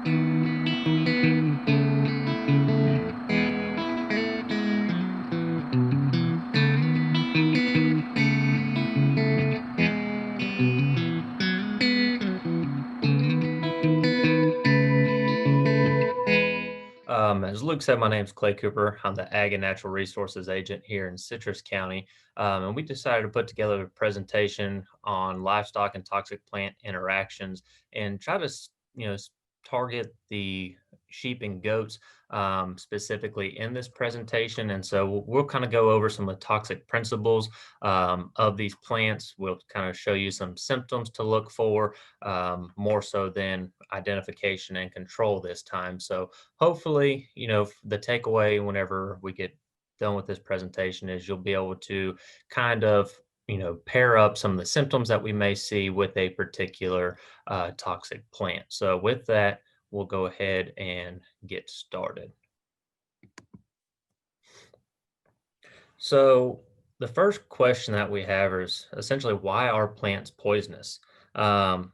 As Luke said, my name's Clay Cooper. I'm the Ag and Natural Resources Agent here in Citrus County. And we decided to put together a presentation on livestock and toxic plant interactions and try to, target the sheep and goats specifically in this presentation. And so we'll kind of go over some of the toxic principles of these plants. We'll kind of show you some symptoms to look for, more so than identification and control this time. So hopefully, the takeaway whenever we get done with this presentation is you'll be able to kind of, pair up some of the symptoms that we may see with a particular toxic plant. So with that, we'll go ahead and get started. So the first question that we have is essentially, why are plants poisonous? Um,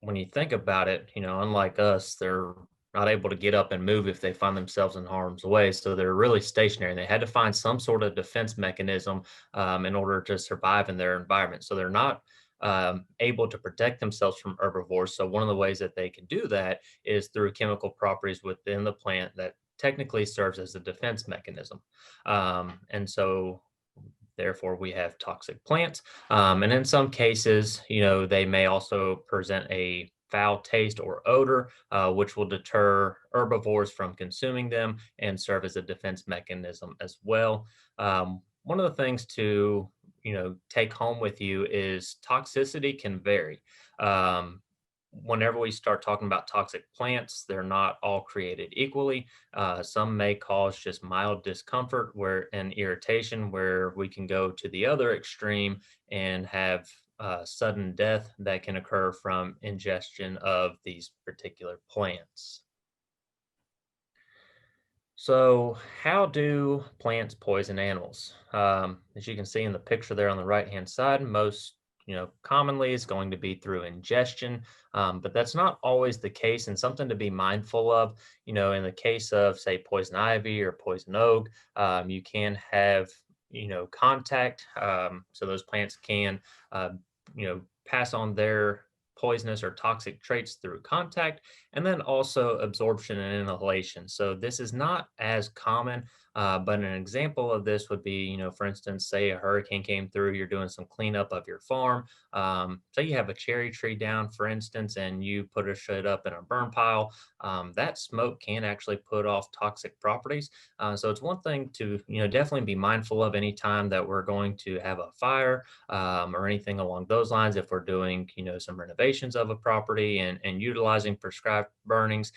when you think about it, unlike us, they're not able to get up and move if they find themselves in harm's way. So they're really stationary. And they had to find some sort of defense mechanism in order to survive in their environment. So they're not able to protect themselves from herbivores. So one of the ways that they can do that is through chemical properties within the plant that technically serves as a defense mechanism. And so therefore, we have toxic plants. And in some cases, they may also present a foul taste or odor, which will deter herbivores from consuming them and serve as a defense mechanism as well. One of the things to, take home with you is toxicity can vary. Whenever we start talking about toxic plants, they're not all created equally. Some may cause just mild discomfort and irritation, where we can go to the other extreme and have sudden death that can occur from ingestion of these particular plants. So, how do plants poison animals? As you can see in the picture there on the right-hand side, most commonly is going to be through ingestion, but that's not always the case, and something to be mindful of. In the case of, say, poison ivy or poison oak, you can have contact, so those plants can pass on their poisonous or toxic traits through contact, and then also absorption and inhalation. So this is not as common, but an example of this would be, for instance, say a hurricane came through, you're doing some cleanup of your farm. Say you have a cherry tree down, for instance, and you put a shit up in a burn pile. That smoke can actually put off toxic properties. So it's one thing to, definitely be mindful of anytime that we're going to have a fire or anything along those lines. If we're doing, some renovations of a property and utilizing prescribed burnings,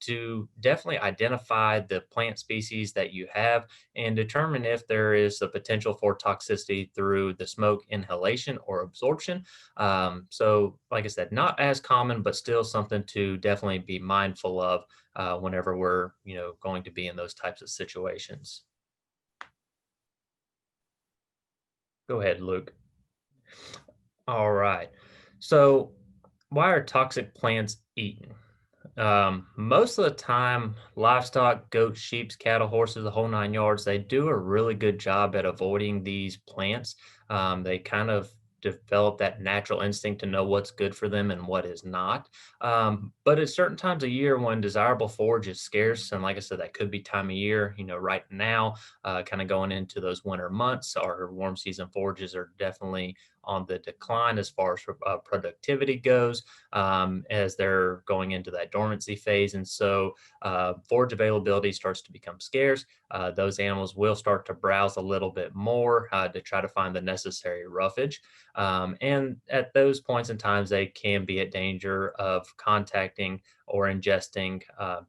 to definitely identify the plant species that you have and determine if there is a potential for toxicity through the smoke inhalation or absorption. So, like I said, not as common, but still something to definitely be mindful of whenever we're, going to be in those types of situations. Go ahead, Luke. All right. So, why are toxic plants eaten? Most of the time, livestock, goats, sheep, cattle, horses, the whole nine yards, they do a really good job at avoiding these plants. They kind of develop that natural instinct to know what's good for them and what is not. But at certain times of year when desirable forage is scarce, and like I said, that could be time of year, right now, kind of going into those winter months, our warm season forages are definitely on the decline as far as productivity goes, as they're going into that dormancy phase. And so forage availability starts to become scarce. Those animals will start to browse a little bit more to try to find the necessary roughage. And at those points in times, they can be at danger of contacting or ingesting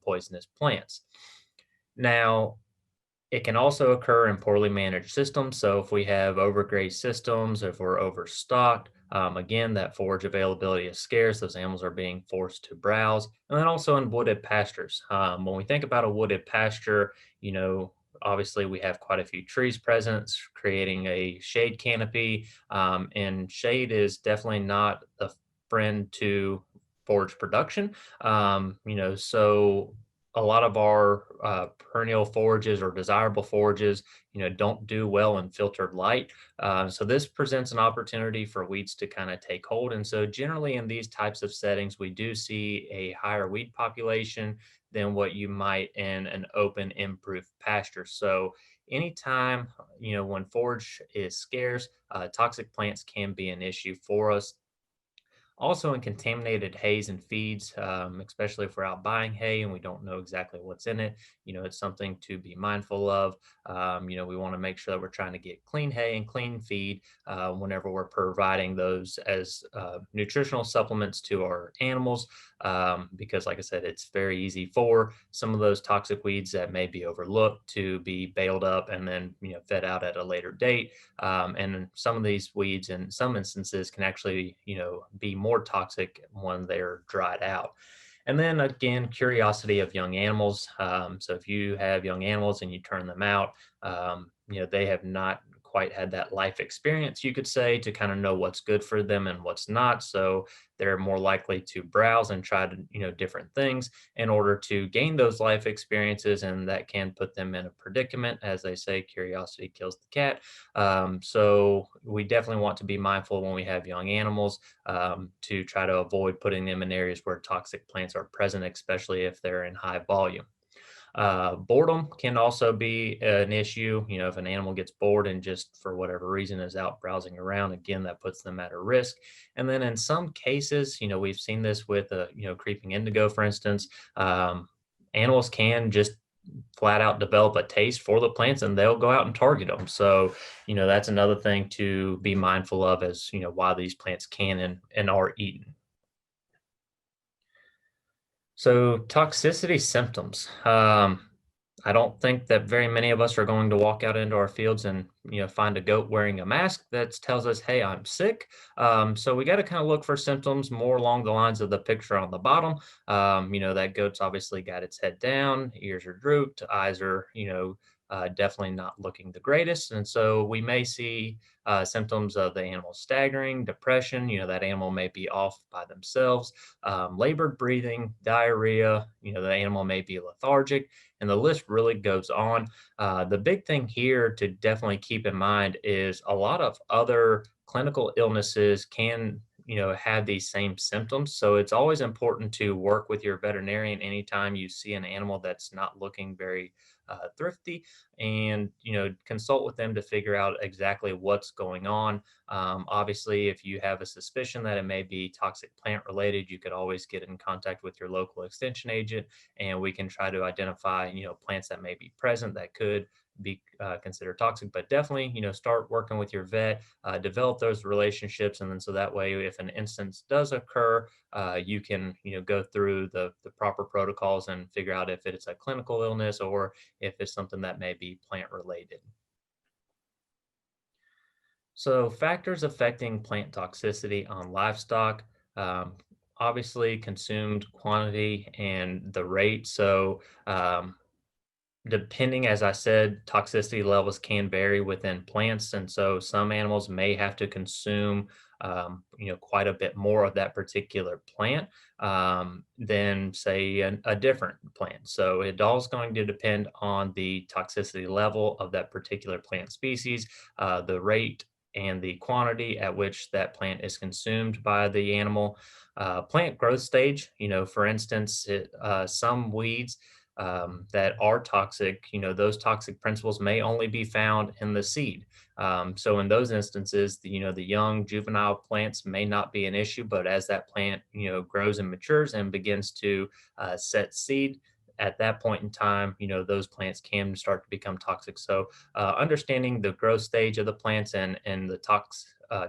poisonous plants. Now, it can also occur in poorly managed systems. So if we have overgrazed systems, if we're overstocked, again, that forage availability is scarce. Those animals are being forced to browse. And then also in wooded pastures. When we think about a wooded pasture, obviously we have quite a few trees present, creating a shade canopy. And shade is definitely not a friend to forage production. So a lot of our perennial forages or desirable forages, don't do well in filtered light. So this presents an opportunity for weeds to kind of take hold. And so generally in these types of settings, we do see a higher weed population than what you might in an open improved pasture. So anytime, when forage is scarce, toxic plants can be an issue for us. Also, in contaminated hays and feeds, especially if we're out buying hay and we don't know exactly what's in it, it's something to be mindful of. We want to make sure that we're trying to get clean hay and clean feed whenever we're providing those as nutritional supplements to our animals. Because, like I said, it's very easy for some of those toxic weeds that may be overlooked to be baled up and then, fed out at a later date. And some of these weeds, in some instances, can actually, be more toxic when they're dried out. And then again, curiosity of young animals. So if you have young animals and you turn them out, they have not quite had that life experience, you could say, to kind of know what's good for them and what's not. So they're more likely to browse and try to, different things in order to gain those life experiences. And that can put them in a predicament. As they say, curiosity kills the cat. So we definitely want to be mindful when we have young animals to try to avoid putting them in areas where toxic plants are present, especially if they're in high volume. Boredom can also be an issue. If an animal gets bored and just for whatever reason is out browsing around, again, that puts them at a risk. And then in some cases, we've seen this with, creeping indigo, for instance. Animals can just flat out develop a taste for the plants and they'll go out and target them. So, that's another thing to be mindful of as, why these plants can and are eaten. So toxicity symptoms. I don't think that very many of us are going to walk out into our fields and find a goat wearing a mask that tells us, "Hey, I'm sick." So we got to kind of look for symptoms more along the lines of the picture on the bottom. That goat's obviously got its head down, ears are drooped, eyes are definitely not looking the greatest, and so we may see symptoms of the animal staggering, depression. That animal may be off by themselves, labored breathing, diarrhea. The animal may be lethargic, and the list really goes on. The big thing here to definitely keep in mind is a lot of other clinical illnesses can have these same symptoms. So it's always important to work with your veterinarian anytime you see an animal that's not looking very thrifty, and consult with them to figure out exactly what's going on. Obviously, if you have a suspicion that it may be toxic plant related, you could always get in contact with your local extension agent, and we can try to identify plants that may be present that could be considered toxic. But definitely start working with your vet, develop those relationships, and then so that way if an instance does occur, you can go through the proper protocols and figure out if it's a clinical illness or if it's something that may be plant related. So factors affecting plant toxicity on livestock, um, obviously consumed quantity and the rate. So depending, as I said, toxicity levels can vary within plants, and so some animals may have to consume, quite a bit more of that particular plant than, say, a different plant. So it all is going to depend on the toxicity level of that particular plant species, the rate and the quantity at which that plant is consumed by the animal. Plant growth stage, for instance, some weeds that are toxic, those toxic principles may only be found in the seed. So in those instances, the young juvenile plants may not be an issue, but as that plant, grows and matures and begins to set seed, at that point in time, those plants can start to become toxic. So understanding the growth stage of the plants and the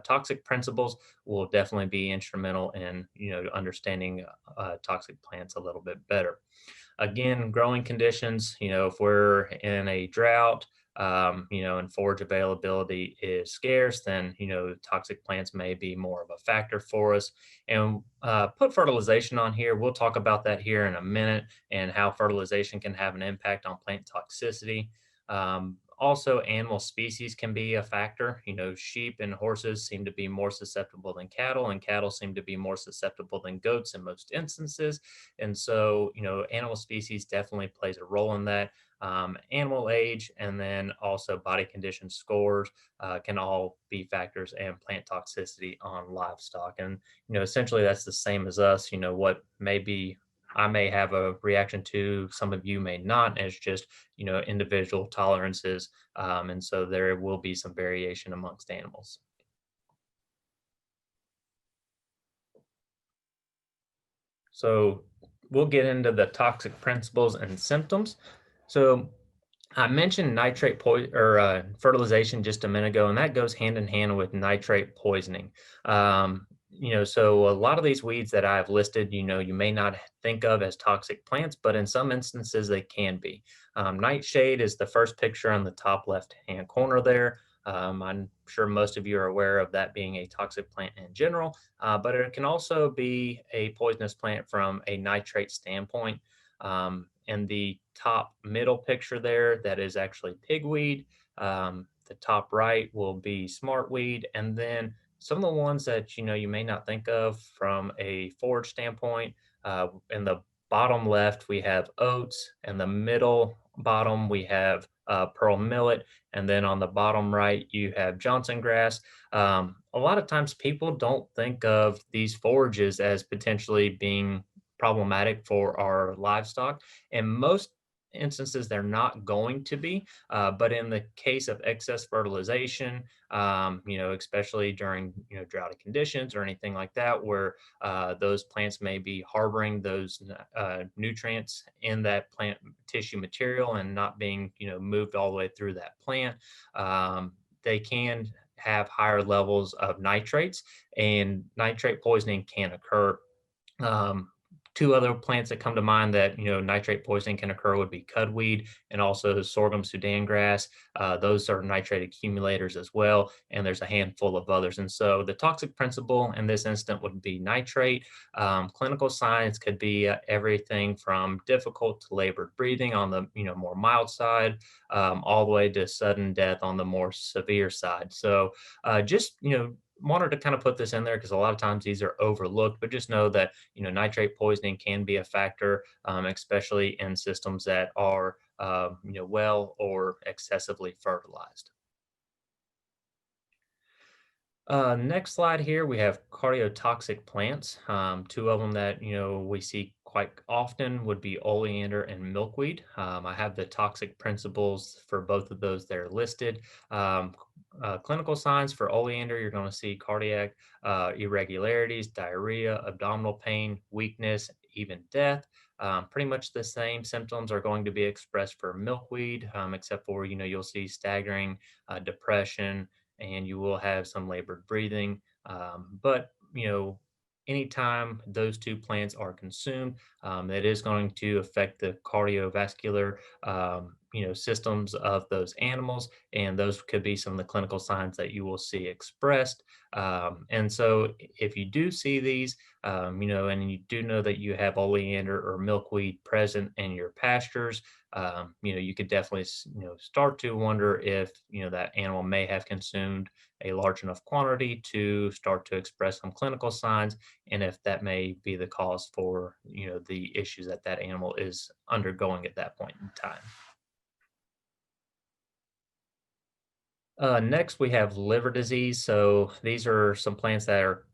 toxic principles will definitely be instrumental in understanding toxic plants a little bit better. Again, growing conditions, if we're in a drought, and forage availability is scarce, then, toxic plants may be more of a factor for us. And put fertilization on here. We'll talk about that here in a minute and how fertilization can have an impact on plant toxicity. Also, animal species can be a factor. Sheep and horses seem to be more susceptible than cattle, and cattle seem to be more susceptible than goats in most instances. And so, animal species definitely plays a role in that. Animal age and then also body condition scores can all be factors, and plant toxicity on livestock. And, essentially that's the same as us. What may be I may have a reaction to, some of you may not, as just, individual tolerances. And so there will be some variation amongst animals. So we'll get into the toxic principles and symptoms. So I mentioned nitrate or fertilization just a minute ago, and that goes hand in hand with nitrate poisoning. So a lot of these weeds that I've listed, you may not think of as toxic plants, but in some instances they can be. Nightshade is the first picture on the top left-hand corner there. I'm sure most of you are aware of that being a toxic plant in general, but it can also be a poisonous plant from a nitrate standpoint. And the top middle picture there, that is actually pigweed. The top right will be smartweed. And then some of the ones that you may not think of from a forage standpoint. In the bottom left, we have oats. In the middle bottom, we have pearl millet. And then on the bottom right, you have Johnson grass. A lot of times people don't think of these forages as potentially being problematic for our livestock. In most instances, they're not going to be. But in the case of excess fertilization, especially during droughty conditions or anything like that, where those plants may be harboring those nutrients in that plant tissue material and not being moved all the way through that plant, they can have higher levels of nitrates, and nitrate poisoning can occur. um, Two other plants that come to mind that nitrate poisoning can occur would be cudweed and also sorghum Sudan grass. Those are nitrate accumulators as well, and there's a handful of others. And so the toxic principle in this instant would be nitrate. Clinical signs could be everything from difficult to labored breathing on the more mild side, all the way to sudden death on the more severe side. So just wanted to kind of put this in there because a lot of times these are overlooked, but just know that nitrate poisoning can be a factor, especially in systems that are well or excessively fertilized. Next slide here, we have cardiotoxic plants. Two of them that we see quite often would be oleander and milkweed. I have the toxic principles for both of those there listed. Clinical signs for oleander, you're going to see cardiac irregularities, diarrhea, abdominal pain, weakness, even death. Pretty much the same symptoms are going to be expressed for milkweed, except for you'll see staggering, depression, and you will have some labored breathing. But anytime those two plants are consumed, it is going to affect the cardiovascular systems of those animals, and those could be some of the clinical signs that you will see expressed. And so if you do see these, and you do know that you have oleander or milkweed present in your pastures, you could definitely start to wonder if that animal may have consumed a large enough quantity to start to express some clinical signs, and if that may be the cause for the issues that that animal is undergoing at that point in time. Next, we have liver disease. So these are some plants that are,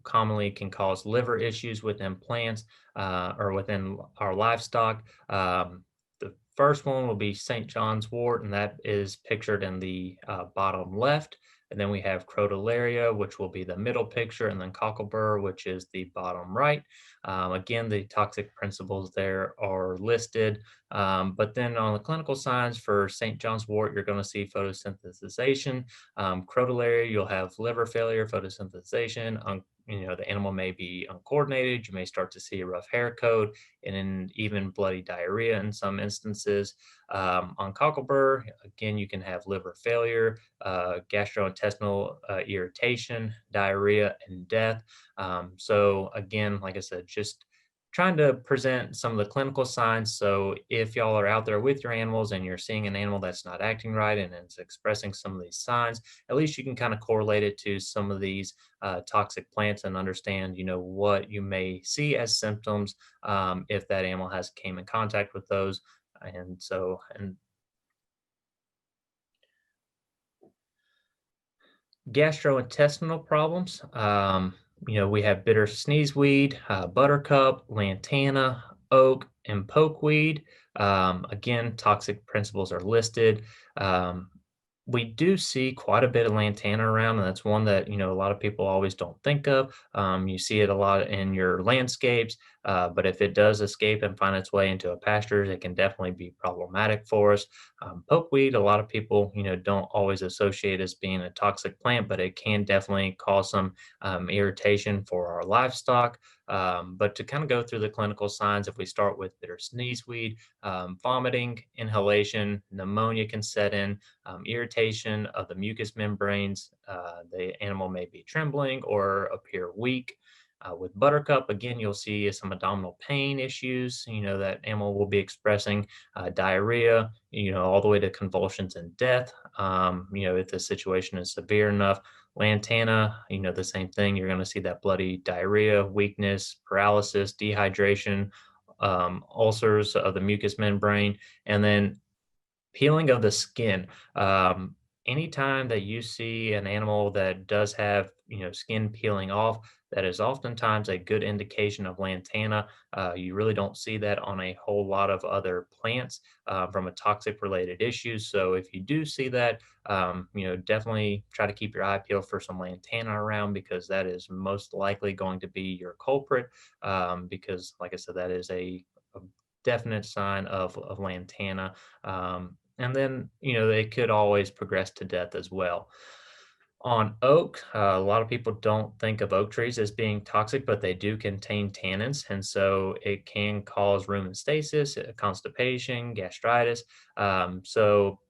commonly can cause liver issues within plants or within our livestock. The first one will be St. John's wort, and that is pictured in the bottom left. And then we have crotalaria, which will be the middle picture, and then cocklebur, which is the bottom right. Again, the toxic principles there are listed. But then on the clinical signs for St. John's wort, you're going to see photosynthesization. Crotalaria, you'll have liver failure, photosynthesization. The animal may be uncoordinated. You may start to see a rough hair coat and then even bloody diarrhea in some instances. On cocklebur, again, you can have liver failure, gastrointestinal irritation, diarrhea, and death. So again, like I said, just trying to present some of the clinical signs. So if y'all are out there with your animals and you're seeing an animal that's not acting right and it's expressing some of these signs, at least you can kind of correlate it to some of these toxic plants and understand, what you may see as symptoms if that animal has came in contact with those. And gastrointestinal problems. We have bitter sneezeweed, buttercup, lantana, oak, and pokeweed. Again, toxic principles are listed. Um, we do see quite a bit of lantana around, and that's one that a lot of people always don't think of. You see it a lot in your landscapes, but if it does escape and find its way into a pasture, it can definitely be problematic for us. Pokeweed, a lot of people, don't always associate as being a toxic plant, but it can definitely cause some irritation for our livestock. But to kind of go through the clinical signs, if we start with bitter sneezeweed, vomiting, inhalation, pneumonia can set in, irritation of the mucous membranes. The animal may be trembling or appear weak. With buttercup, again, you'll see some abdominal pain issues. That animal will be expressing diarrhea, all the way to convulsions and death. If the situation is severe enough, lantana, the same thing. You're going to see that bloody diarrhea, weakness, paralysis, dehydration, ulcers of the mucous membrane, and then peeling of the skin. Anytime that you see an animal that does have, skin peeling off, that is oftentimes a good indication of lantana. You really don't see that on a whole lot of other plants from a toxic related issues. So if you do see that, definitely try to keep your eye peeled for some lantana around because that is most likely going to be your culprit. Because, like I said, that is a definite sign of lantana. And then, they could always progress to death as well. On oak, a lot of people don't think of oak trees as being toxic, but they do contain tannins. And so it can cause rumen stasis, constipation, gastritis. So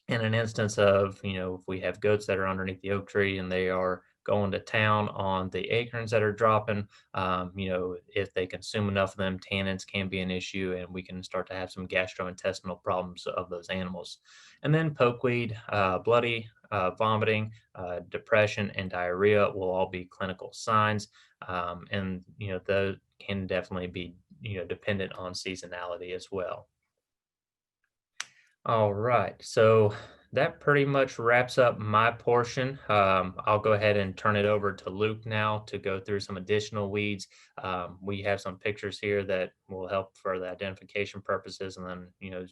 in an instance of, if we have goats that are underneath the oak tree and they are going to town on the acorns that are dropping, if they consume enough of them, tannins can be an issue and we can start to have some gastrointestinal problems of those animals. And then pokeweed, bloody, vomiting, depression, and diarrhea will all be clinical signs. And, those can definitely be, dependent on seasonality as well. All right. So that pretty much wraps up my portion. I'll go ahead and turn it over to Luke now to go through some additional weeds. We have some pictures here that will help for the identification purposes, and then,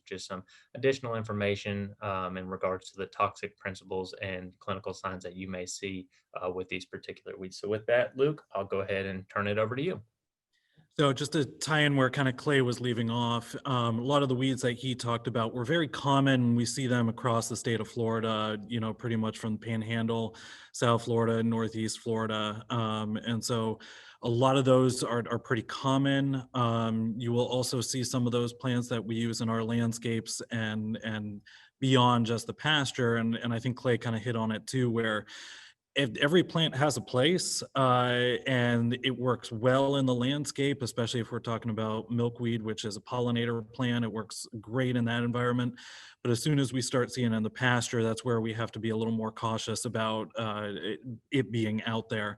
just some additional information in regards to the toxic principles and clinical signs that you may see with these particular weeds. So, with that, Luke, I'll go ahead and turn it over to you. So just to tie in where kind of Clay was leaving off, a lot of the weeds that he talked about were very common. We see them across the state of Florida, pretty much from the Panhandle, South Florida, Northeast Florida. And so a lot of those are pretty common. You will also see some of those plants that we use in our landscapes and beyond just the pasture. And I think Clay kind of hit on it too, where if every plant has a place and it works well in the landscape, especially if we're talking about milkweed, which is a pollinator plant, it works great in that environment. But as soon as we start seeing it in the pasture, that's where we have to be a little more cautious about it being out there.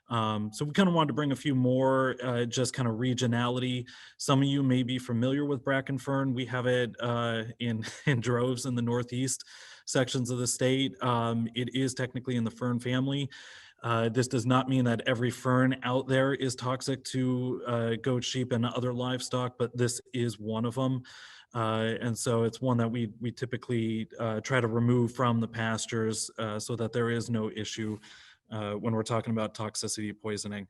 So we kind of wanted to bring a few more, just kind of regionality. Some of you may be familiar with bracken fern. We have it in in droves in the Northeast sections of the state. It is technically in the fern family. This does not mean that every fern out there is toxic to goat, sheep, and other livestock, but this is one of them. And so it's one that we typically try to remove from the pastures so that there is no issue when we're talking about toxicity poisoning.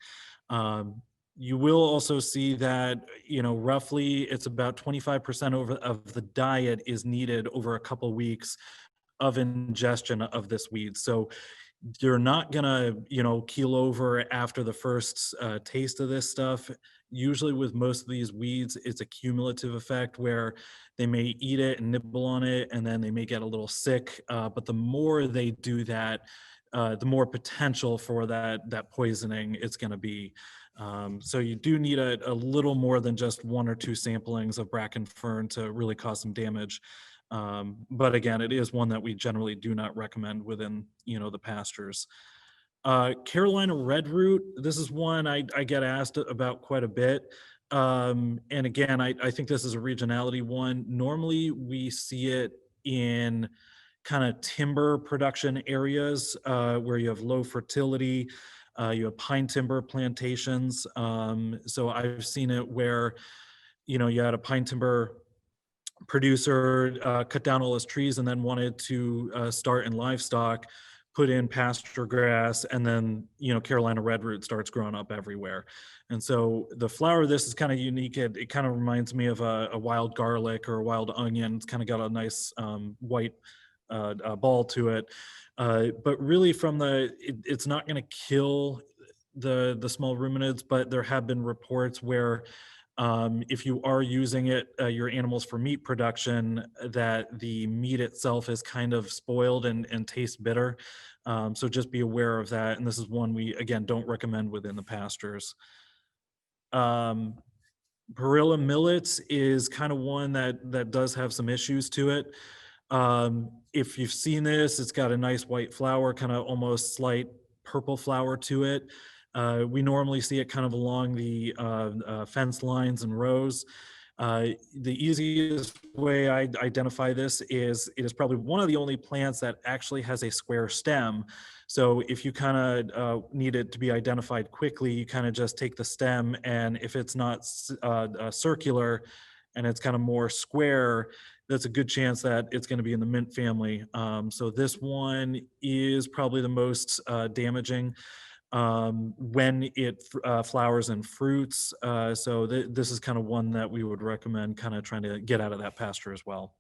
You will also see that, roughly it's about 25% of the diet is needed over a couple weeks of ingestion of this weed. So you're not gonna, keel over after the first taste of this stuff. Usually with most of these weeds, it's a cumulative effect where they may eat it and nibble on it, and then they may get a little sick. But the more they do that, the more potential for that poisoning it's going to be. So you do need a little more than just one or two samplings of bracken fern to really cause some damage. But again, it is one that we generally do not recommend within, the pastures. Carolina redroot, this is one I get asked about quite a bit. And again, I think this is a regionality one. Normally, we see it in kind of timber production areas where you have low fertility. You have pine timber plantations. So I've seen it where, you had a pine timber producer cut down all his trees and then wanted to start in livestock, put in pasture grass, and then Carolina redroot starts growing up everywhere. And so the flower of this is kind of unique. It kind of reminds me of a wild garlic or a wild onion. It's kind of got a nice white ball to it. But really, it's not going to kill the small ruminants, but there have been reports where if you are using your animals for meat production, that the meat itself is kind of spoiled and tastes bitter. So just be aware of that. And this is one we, again, don't recommend within the pastures. Um, Perilla Millet is kind of one that does have some issues to it. If you've seen this, it's got a nice white flower, kind of almost slight purple flower to it. We normally see it kind of along the fence lines and rows. The easiest way I identify this is it is probably one of the only plants that actually has a square stem. So if you kind of need it to be identified quickly, you kind of just take the stem, and if it's not circular and it's kind of more square, that's a good chance that it's going to be in the mint family. So this one is probably the most damaging when it flowers and fruits. So this is kind of one that we would recommend kind of trying to get out of that pasture as well.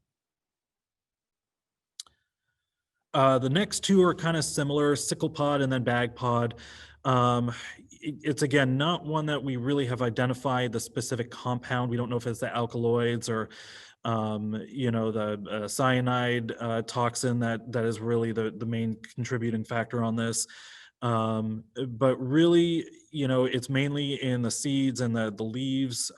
The next two are kind of similar, Sickle Pod and then Bagpod. It's again not one that we really have identified the specific compound. We don't know if it's the alkaloids or the cyanide toxin that is really the main contributing factor on this. But really, it's mainly in the seeds and the leaves.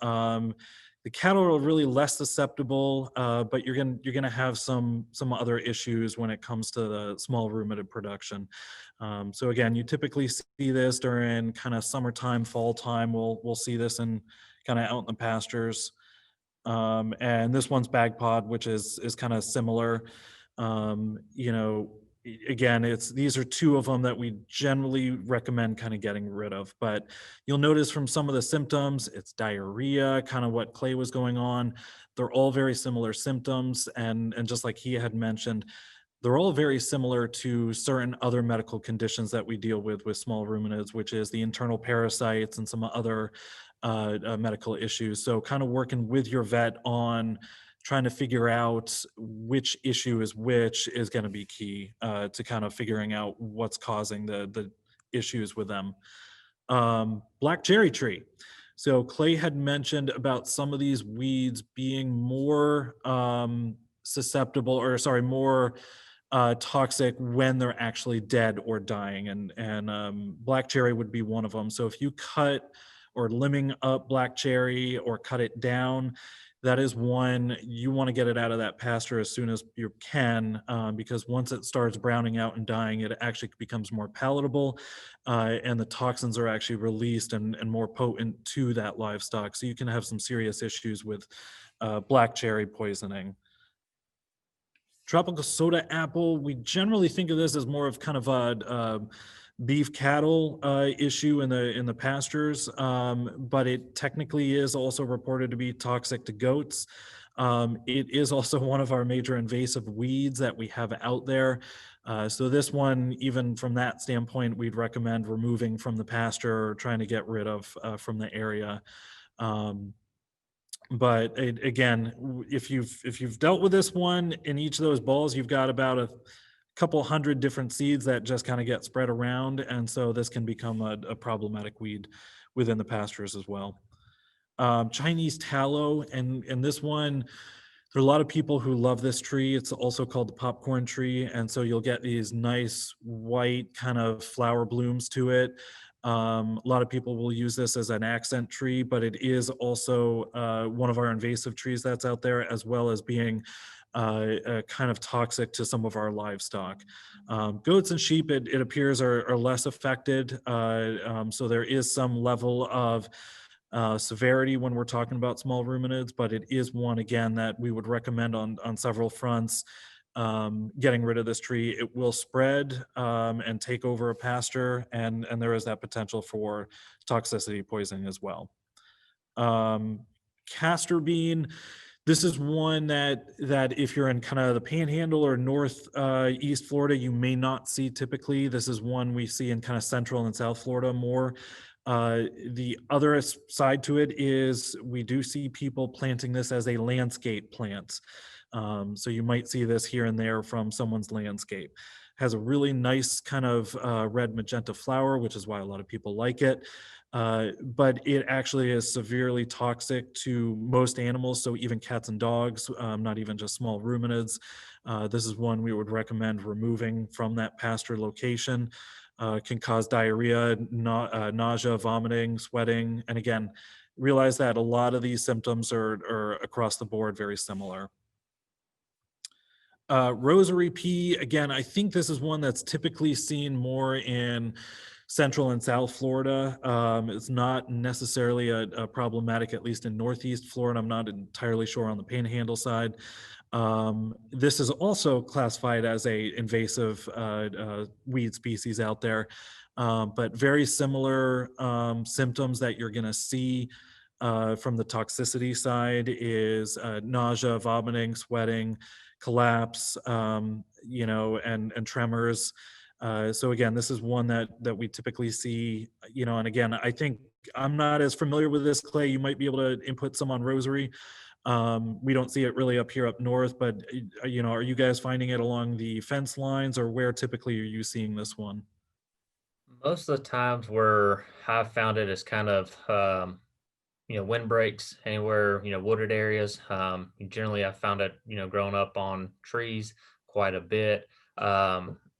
The cattle are really less susceptible, but you're gonna have some other issues when it comes to the small ruminant production. So again, you typically see this during kind of summertime, fall time. We'll see this in kind of out in the pastures. And this one's Bagpod, which is kind of similar. Again, these are two of them that we generally recommend kind of getting rid of. But you'll notice from some of the symptoms, it's diarrhea, kind of what Clay was going on. They're all very similar symptoms, and just like he had mentioned, they're all very similar to certain other medical conditions that we deal with small ruminants, which is the internal parasites and some other medical issues. So kind of working with your vet on trying to figure out which issue is which is going to be key to kind of figuring out what's causing the issues with them. Black cherry tree. So Clay had mentioned about some of these weeds being more susceptible, or sorry, more toxic when they're actually dead or dying, and black cherry would be one of them. So if you cut or limbing up black cherry or cut it down, that is one you want to get it out of that pasture as soon as you can, because once it starts browning out and dying, it actually becomes more palatable, and the toxins are actually released and more potent to that livestock. So you can have some serious issues with black cherry poisoning. Tropical soda apple, we generally think of this as more of kind of a beef cattle issue in the pastures, but it technically is also reported to be toxic to goats. It is also one of our major invasive weeds that we have out there. So this one, even from that standpoint, we'd recommend removing from the pasture or trying to get rid of from the area. But again, if you've dealt with this one, in each of those balls, you've got about a couple hundred different seeds that just kind of get spread around, and so this can become a problematic weed within the pastures as well. Chinese tallow, and this one, there are a lot of people who love this tree. It's also called the popcorn tree, and so you'll get these nice white kind of flower blooms to it. A lot of people will use this as an accent tree, but it is also one of our invasive trees that's out there, as well as being kind of toxic to some of our livestock. Goats and sheep, it appears, are less affected. So there is some level of severity when we're talking about small ruminants, but it is one, again, that we would recommend on several fronts. Getting rid of this tree, it will spread and take over a pasture, and there is that potential for toxicity poisoning as well. Um, Castor bean, this is one that if you're in kind of the Panhandle or North East Florida, you may not see typically. This is one we see in kind of Central and South Florida more. The other side to it is we do see people planting this as a landscape plant. So you might see this here and there from someone's landscape. Has a really nice kind of red magenta flower, which is why a lot of people like it. But it actually is severely toxic to most animals, so even cats and dogs, not even just small ruminants. This is one we would recommend removing from that pasture location. Can cause diarrhea, nausea, vomiting, sweating, and again, realize that a lot of these symptoms are across the board very similar. Rosary P, again, I think this is one that's typically seen more in Central and South Florida. It's not necessarily a problematic, at least in Northeast Florida. I'm not entirely sure on the Panhandle side. This is also classified as a invasive weed species out there, but very similar symptoms that you're going to see from the toxicity side is nausea, vomiting, sweating, collapse, and tremors. So again, this is one that we typically see, and again, I think I'm not as familiar with this, Clay. You might be able to input some on Rosary. We don't see it really up here up north, but are you guys finding it along the fence lines, or where typically are you seeing this one? Most of the times where I've found it is kind of windbreaks, anywhere, wooded areas. Generally, I found it, growing up on trees quite a bit.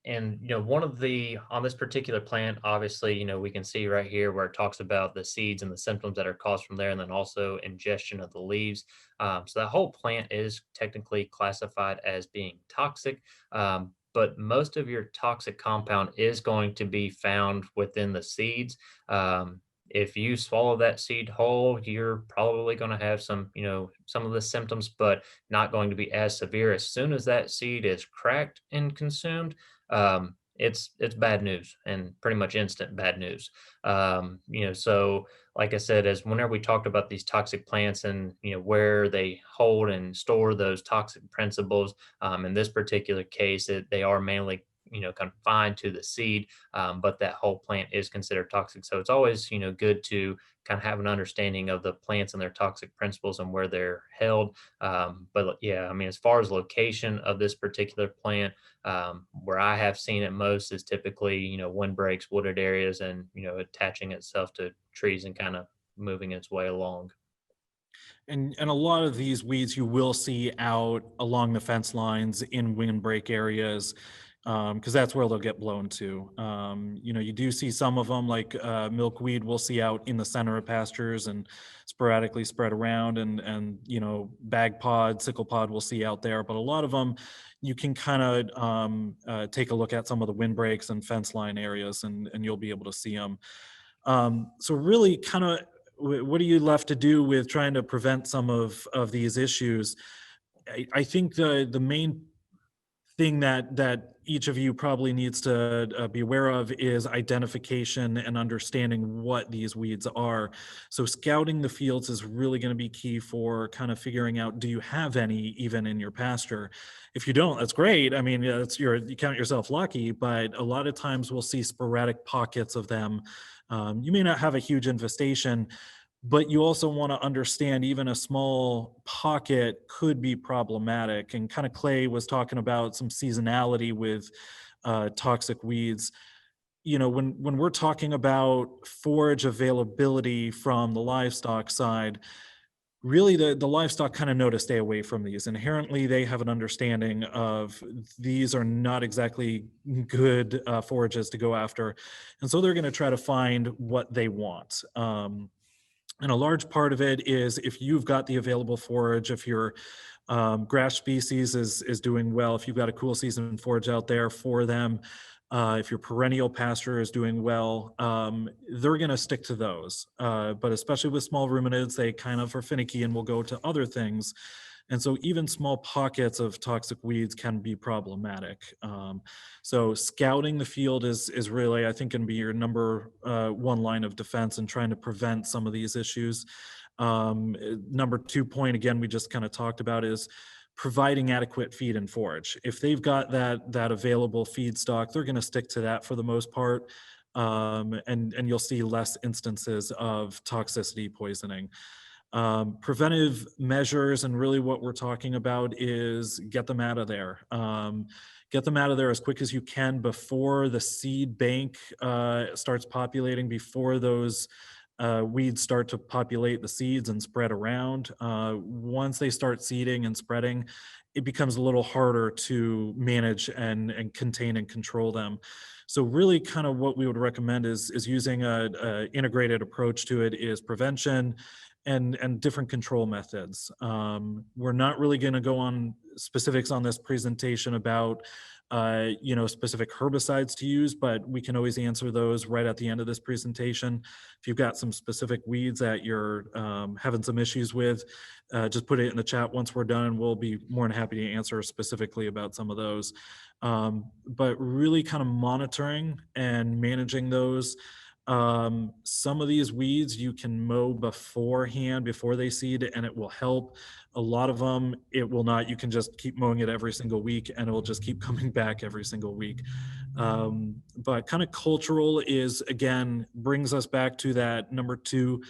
And one of the on this particular plant, obviously, we can see right here where it talks about the seeds and the symptoms that are caused from there, and then also ingestion of the leaves. So that whole plant is technically classified as being toxic. But most of your toxic compound is going to be found within the seeds. If you swallow that seed whole, you're probably going to have some of the symptoms, but not going to be as severe. As soon as that seed is cracked and consumed, it's bad news, and pretty much instant bad news. So like I said, as whenever we talked about these toxic plants and where they hold and store those toxic principles, in this particular case, they are mainly confined to the seed, but that whole plant is considered toxic. So it's always, good to kind of have an understanding of the plants and their toxic principles and where they're held. But yeah, I mean, as far as location of this particular plant, where I have seen it most is typically, windbreaks, wooded areas, and, attaching itself to trees and kind of moving its way along. And a lot of these weeds you will see out along the fence lines in windbreak areas, because that's where they'll get blown to. You do see some of them, like milkweed, we'll see out in the center of pastures and sporadically spread around, and bagpod, sickle pod, we'll see out there. But a lot of them, you can kind of take a look at some of the windbreaks and fence line areas, and you'll be able to see them. So really, kind of, what are you left to do with trying to prevent some of these issues? I think the main thing that each of you probably needs to be aware of is identification and understanding what these weeds are. So scouting the fields is really going to be key for kind of figuring out, do you have any even in your pasture? If you don't, that's great. I mean, you count yourself lucky, but a lot of times we'll see sporadic pockets of them. You may not have a huge infestation, but you also want to understand even a small pocket could be problematic. And kind of Clay was talking about some seasonality with toxic weeds. When we're talking about forage availability from the livestock side, really the livestock kind of know to stay away from these. Inherently, they have an understanding of these are not exactly good forages to go after. And so they're going to try to find what they want. And a large part of it is if you've got the available forage, if your grass species is doing well, if you've got a cool season forage out there for them, if your perennial pasture is doing well, they're going to stick to those. But especially with small ruminants, they kind of are finicky and will go to other things. And so even small pockets of toxic weeds can be problematic. So scouting the field is really, I think, going to be your number one line of defense in trying to prevent some of these issues. Number 2 point, again, we just kind of talked about is providing adequate feed and forage. If they've got that available feed stock, they're going to stick to that for the most part. And you'll see less instances of toxicity poisoning. Preventive measures, and really what we're talking about is get them out of there. Get them out of there as quick as you can before the seed bank starts populating, before those weeds start to populate the seeds and spread around. Once they start seeding and spreading, it becomes a little harder to manage and contain and control them. So really kind of what we would recommend is using a integrated approach to it is prevention and different control methods. We're not really going to go on specifics on this presentation about specific herbicides to use, but we can always answer those right at the end of this presentation. If you've got some specific weeds that you're having some issues with, just put it in the chat once we're done, and we'll be more than happy to answer specifically about some of those. But really kind of monitoring and managing those. Some of these weeds you can mow beforehand, before they seed, and it will help. A lot of them, it will not. You can just keep mowing it every single week and it will just keep coming back every single week. But kind of cultural is, again, brings us back to that number 2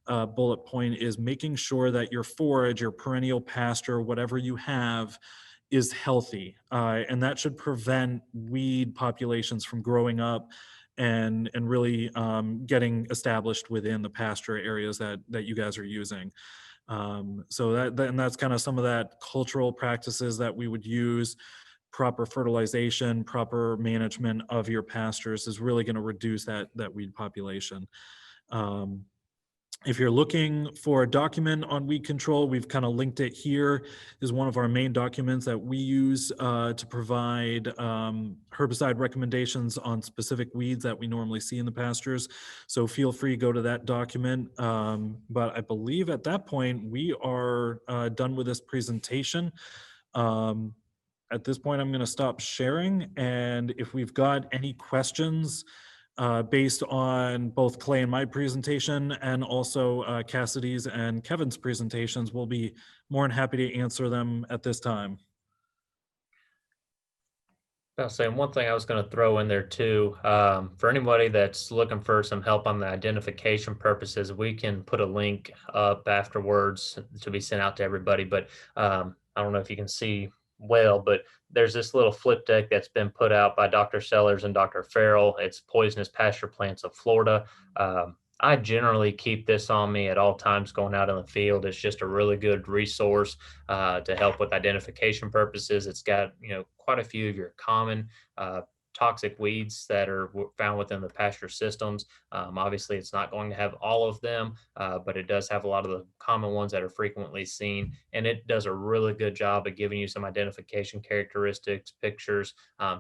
bullet point, is making sure that your forage, your perennial pasture, whatever you have, is healthy. And that should prevent weed populations from growing up and really getting established within the pasture areas that you guys are using. So and that's kind of some of that cultural practices that we would use. Proper fertilization, proper management of your pastures is really going to reduce that weed population. If you're looking for a document on weed control, we've kind of linked it here. This is one of our main documents that we use to provide herbicide recommendations on specific weeds that we normally see in the pastures. So feel free to go to that document. But I believe at that point, we are done with this presentation. At this point, I'm going to stop sharing. And if we've got any questions, based on both Clay and my presentation, and also Cassidy's and Kevin's presentations, we'll be more than happy to answer them at this time. I'll say one thing I was going to throw in there too, for anybody that's looking for some help on the identification purposes, we can put a link up afterwards to be sent out to everybody. But I don't know if you can see well, but there's this little flip deck that's been put out by Dr. Sellers and Dr. Farrell. It's Poisonous Pasture Plants of Florida. I generally keep this on me at all times going out in the field. It's just a really good resource to help with identification purposes. It's got, quite a few of your common toxic weeds that are found within the pasture systems. Obviously, it's not going to have all of them, but it does have a lot of the common ones that are frequently seen. And it does a really good job of giving you some identification characteristics, pictures,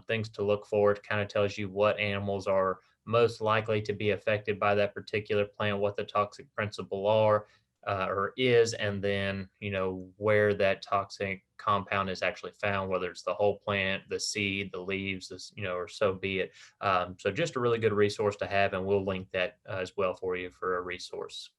things to look for. It kind of tells you what animals are most likely to be affected by that particular plant, what the toxic principle are, or is, and then where that toxic compound is actually found, whether it's the whole plant, the seed, the leaves, this, or so be it. So just a really good resource to have, and we'll link that as well for you for a resource.